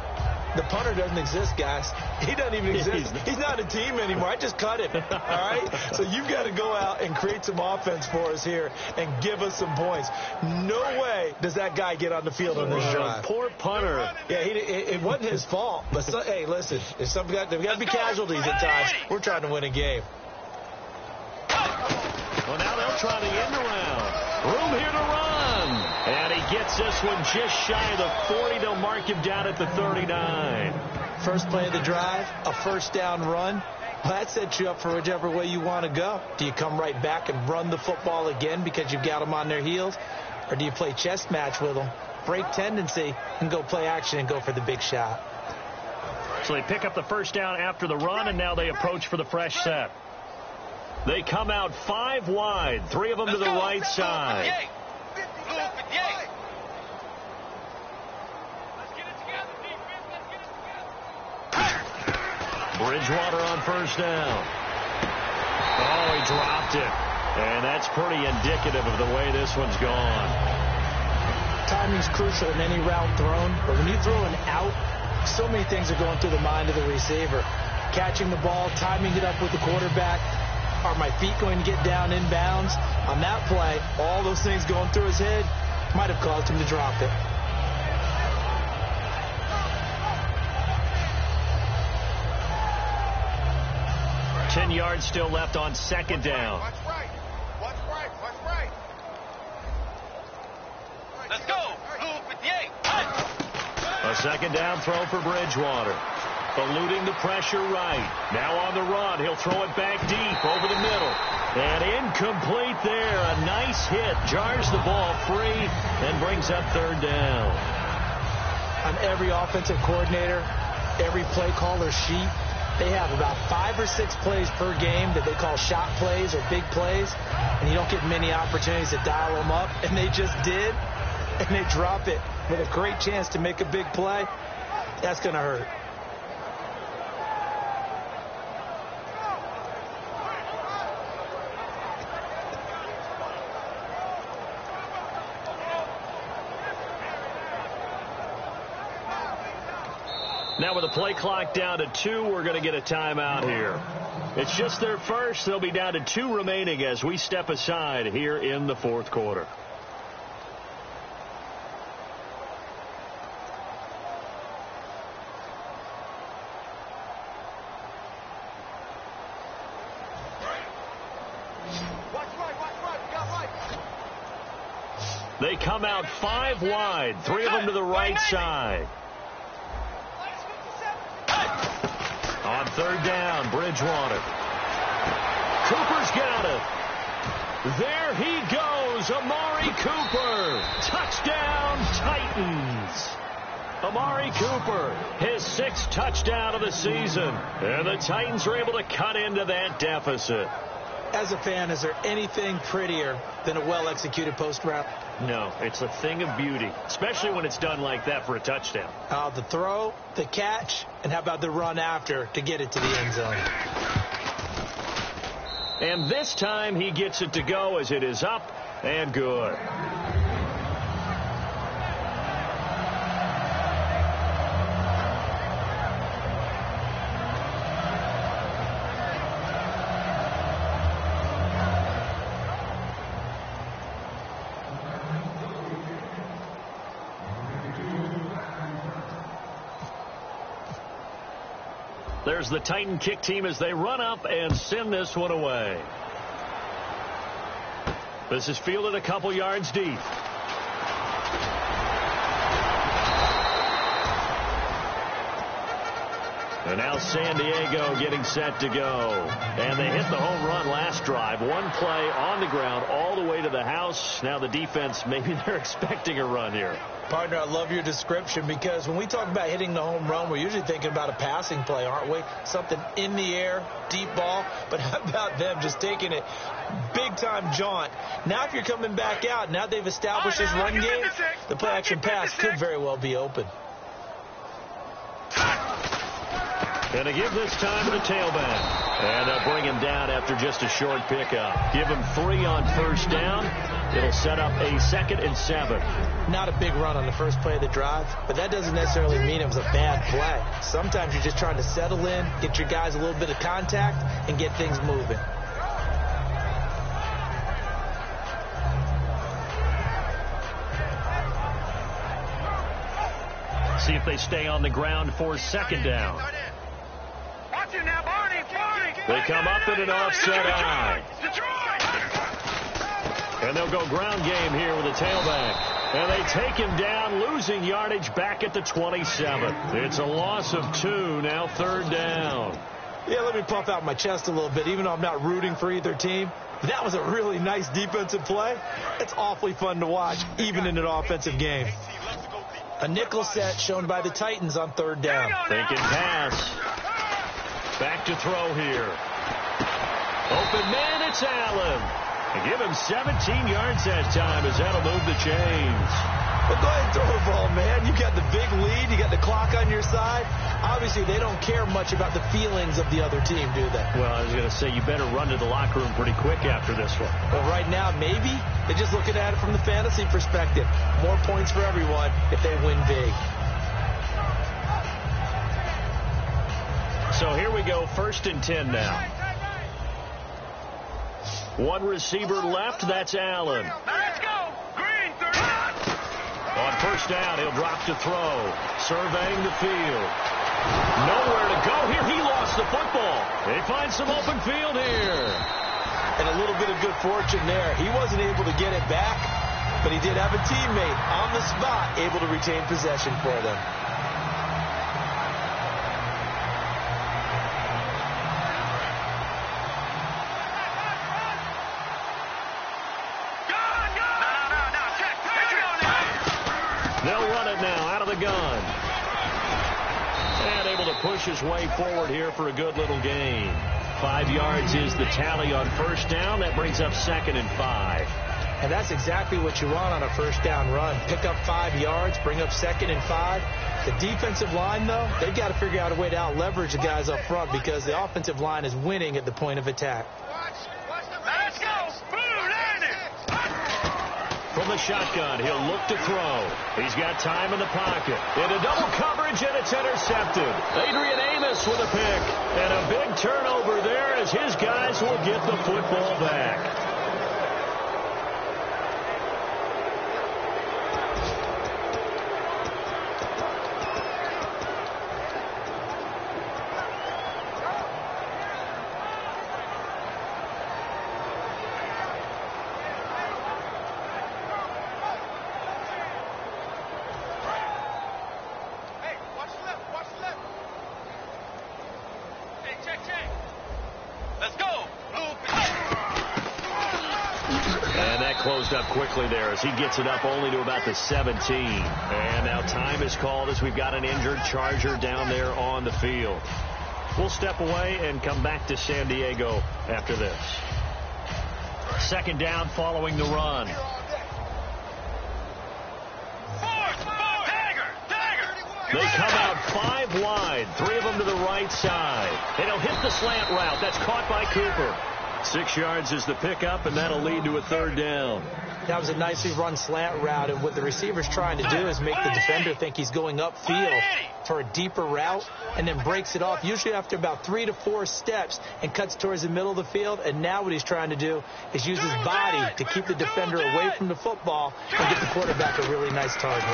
The punter doesn't exist, guys. He doesn't even exist. He's not a team anymore. I just cut him, all right? So you've got to go out and create some offense for us here and give us some points. No way does that guy get on the field on this drive. Poor punter. Yeah, it wasn't his fault. But, hey, listen, there's got to be casualties at times. We're trying to win a game. Well, now they'll try the end around. Room here to run. And he gets this one just shy of the 40. They'll mark him down at the 39. First play of the drive, a first down run. Well, that sets you up for whichever way you want to go. Do you come right back and run the football again because you've got them on their heels? Or do you play chess match with them, break tendency, and go play action and go for the big shot? So they pick up the first down after the run, and now they approach for the fresh set. They come out 5 wide, 3 of them to the right side. Bridgewater on first down. Oh, he dropped it. And that's pretty indicative of the way this one's gone. Timing's crucial in any route thrown, but when you throw an out, so many things are going through the mind of the receiver. Catching the ball, timing it up with the quarterback. Are my feet going to get down inbounds? On that play, all those things going through his head might have caused him to drop it. 10 yards still left on second down. Watch right. Watch right. Watch right. Let's go. Blue 58. A second down throw for Bridgewater. Eluding the pressure right. Now on the run. He'll throw it back deep over the middle. And incomplete there. A nice hit. Jars the ball free and brings up third down. On every offensive coordinator, every play caller sheet, they have about 5 or 6 plays per game that they call shot plays or big plays. And you don't get many opportunities to dial them up. And they just did. And they drop it with a great chance to make a big play. That's going to hurt. Now with the play clock down to 2, we're going to get a timeout here. It's just their first. They'll be down to 2 remaining as we step aside here in the fourth quarter. They come out 5 wide, 3 of them to the right side. On third down, Bridgewater. Cooper's got it. There he goes, Amari Cooper. Touchdown, Titans. Amari Cooper, his 6th touchdown of the season. And the Titans are able to cut into that deficit. As a fan, is there anything prettier than a well-executed post route? No, it's a thing of beauty, especially when it's done like that for a touchdown. The throw, the catch, and how about the run after to get it to the end zone? And this time he gets it to go as it is up and good. There's the Titan kick team as they run up and send this one away. This is fielded a couple yards deep. And now San Diego getting set to go. And they hit the home run last drive. One play on the ground all the way to the house. Now the defense, maybe they're expecting a run here. Partner, I love your description because when we talk about hitting the home run, we're usually thinking about a passing play, aren't we? Something in the air, deep ball. But how about them just taking it big-time jaunt? Now if you're coming back out, now they've established this run game, the play-action pass could very well be open. And to give this time to the tailback. And they'll bring him down after just a short pickup. Give him 3 on first down. It'll set up a 2nd and 7. Not a big run on the first play of the drive, but that doesn't necessarily mean it was a bad play. Sometimes you're just trying to settle in, get your guys a little bit of contact, and get things moving. See if they stay on the ground for 2nd down. They come up in an offset eye. And they'll go ground game here with a tailback. And they take him down, losing yardage back at the 27. It's a loss of 2, now 3rd down. Yeah, let me puff out my chest a little bit, even though I'm not rooting for either team. That was a really nice defensive play. It's awfully fun to watch, even in an offensive game. A nickel set shown by the Titans on 3rd down. Thinking pass. Back to throw here. Open man, it's Allen. And give him 17 yards that time as that'll move the chains. Well, go ahead and throw the ball, man. You got the big lead. You got the clock on your side. Obviously, they don't care much about the feelings of the other team, do they? Well, I was going to say, you better run to the locker room pretty quick after this one. Well, right now, maybe. They're just looking at it from the fantasy perspective. More points for everyone if they win big. So here we go, 1st and 10 now. One receiver left, that's Allen. Let's go. Green, 30. On first down, he'll drop to throw. Surveying the field. Nowhere to go here. He lost the football. They find some open field here. And a little bit of good fortune there. He wasn't able to get it back, but he did have a teammate on the spot able to retain possession for them. They'll run it now out of the gun. And able to push his way forward here for a good little gain. 5 yards is the tally on first down. That brings up 2nd and 5. And that's exactly what you want on a first down run. Pick up 5 yards, bring up 2nd and 5. The defensive line, though, they've got to figure out a way to out-leverage the guys up front because the offensive line is winning at the point of attack. Let's go. From the shotgun, he'll look to throw. He's got time in the pocket. Into double coverage, and it's intercepted. Adrian Amos with a pick. And a big turnover there as his guys will get the football back. Closed up quickly there as he gets it up only to about the 17. And now time is called as we've got an injured Charger down there on the field. We'll step away and come back to San Diego after this. 2nd down following the run. They come out 5 wide, 3 of them to the right side. And he'll hit the slant route. That's caught by Cooper. 6 yards is the pickup, and that'll lead to a 3rd down. That was a nicely run slant route, and what the receiver's trying to do is make the defender think he's going upfield for a deeper route and then breaks it off, usually after about 3 to 4 steps, and cuts towards the middle of the field. And now what he's trying to do is use his body to keep the defender away from the football and get the quarterback a really nice target.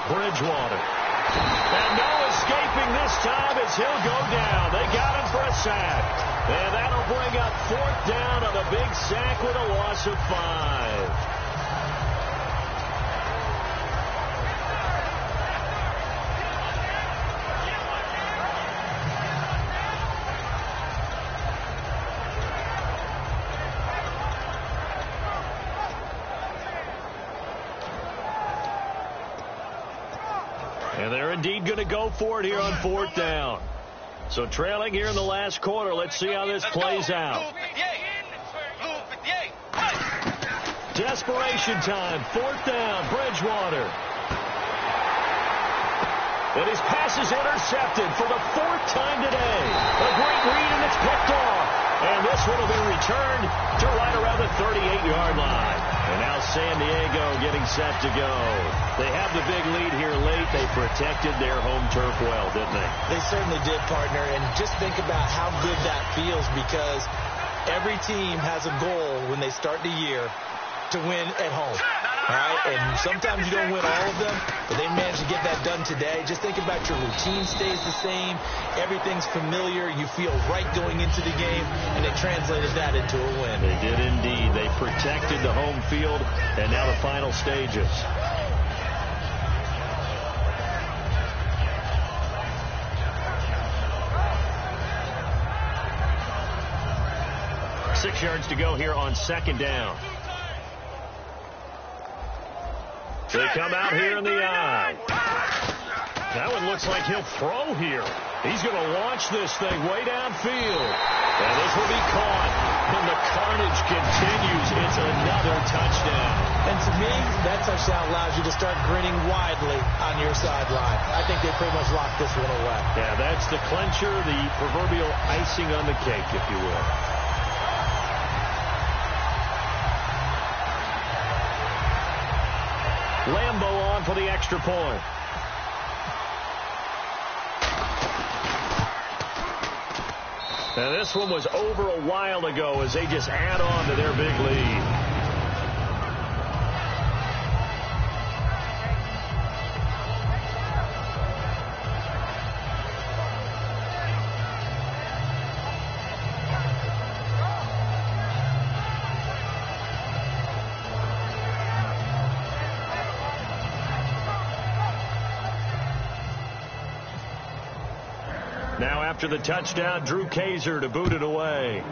Bridgewater. And no escaping this time as he'll go down. They got him for a sack. And that'll bring up 4th down on a big sack with a loss of 5. And they're indeed going to go for it here on 4th down. So trailing here in the last quarter. Let's see how this plays out. Desperation time. 4th down. Bridgewater. And his pass is intercepted for the 4th time today. A great read, and it's picked off. And this one will be returned to right around the 38-yard line. And now San Diego getting set to go. They have the big lead here late. They protected their home turf well, didn't they? They certainly did, partner. And just think about how good that feels, because every team has a goal when they start the year to win at home. All right? And sometimes you don't win all of them, but they managed to get that done today. Just think about your routine stays the same. Everything's familiar. You feel right going into the game, and they translated that into a win. They did indeed. They protected the home field, and now the final stages. Six yards to go here on 2nd down. They come out here in the eye. That one looks like he'll throw here. He's going to launch this thing way downfield. And this will be caught. And the carnage continues. It's another touchdown. And to me, that touchdown allows you to start grinning widely on your sideline. I think they pretty much locked this one away. Yeah, that's the clincher, the proverbial icing on the cake, if you will. Lambo on for the extra point. And this one was over a while ago as they just add on to their big lead. Now after the touchdown, Drew Kaiser to boot it away.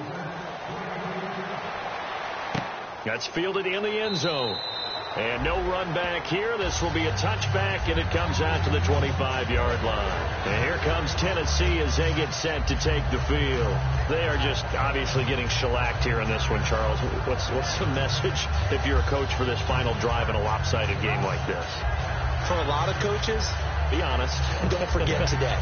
That's fielded in the end zone. And no run back here. This will be a touchback, and it comes out to the 25-yard line. And here comes Tennessee as they get set to take the field. They are just obviously getting shellacked here in this one, Charles. What's the message if you're a coach for this final drive in a lopsided game like this? For a lot of coaches, be honest. Don't forget today.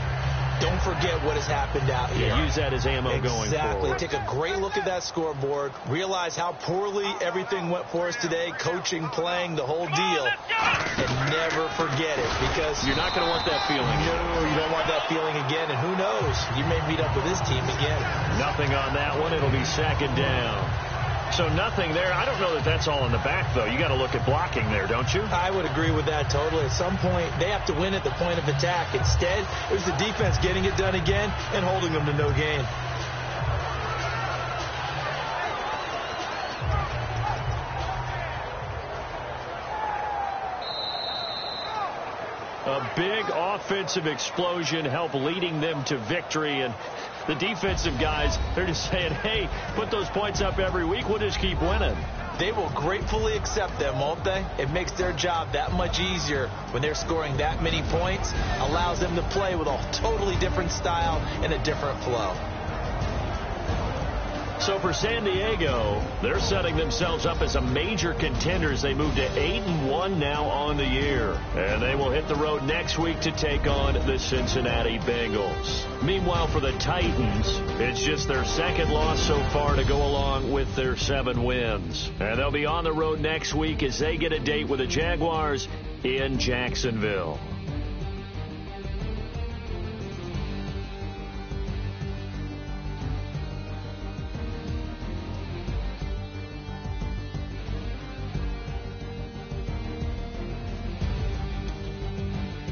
Don't forget what has happened out here. Yeah, use that as ammo going forward. Exactly. Take a great look at that scoreboard. Realize how poorly everything went for us today. Coaching, playing, the whole deal. And never forget it, because you're not going to want that feeling. No, you don't want that feeling again. And who knows? You may meet up with this team again. Nothing on that one. It'll be second down. So nothing there. I don't know that that's all in the back, though. You got to look at blocking there, don't you? I would agree with that totally. At some point, they have to win at the point of attack. Instead, it was the defense getting it done again and holding them to no gain. A big offensive explosion helped leading them to victory, and the defensive guys, they're just saying, hey, put those points up every week. We'll just keep winning. They will gratefully accept them, won't they? It makes their job that much easier when they're scoring that many points. Allows them to play with a totally different style and a different flow. So for San Diego, they're setting themselves up as a major contender as they move to 8-1 now on the year. And they will hit the road next week to take on the Cincinnati Bengals. Meanwhile, for the Titans, it's just their second loss so far to go along with their 7 wins. And they'll be on the road next week as they get a date with the Jaguars in Jacksonville.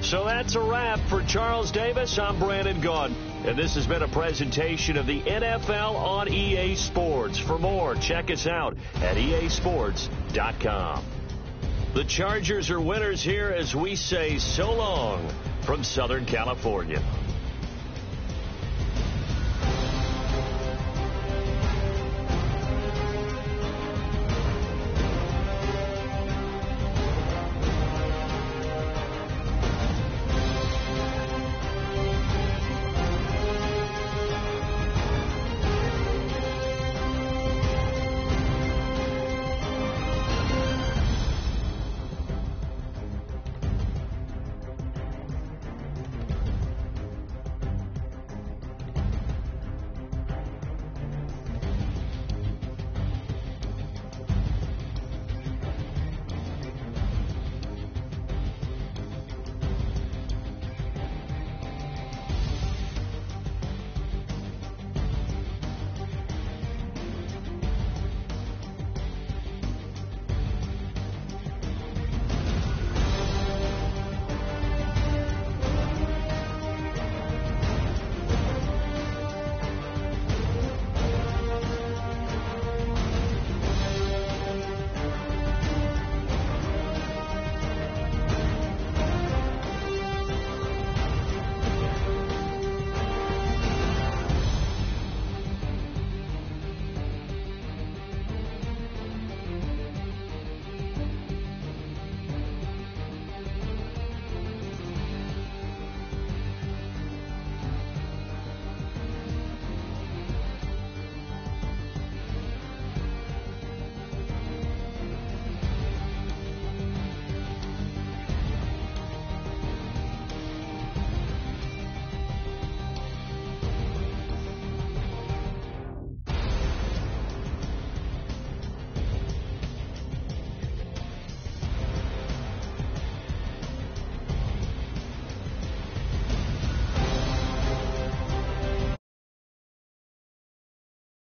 So that's a wrap. For Charles Davis, I'm Brandon Gaudin. And this has been a presentation of the NFL on EA Sports. For more, check us out at easports.com. The Chargers are winners here as we say so long from Southern California.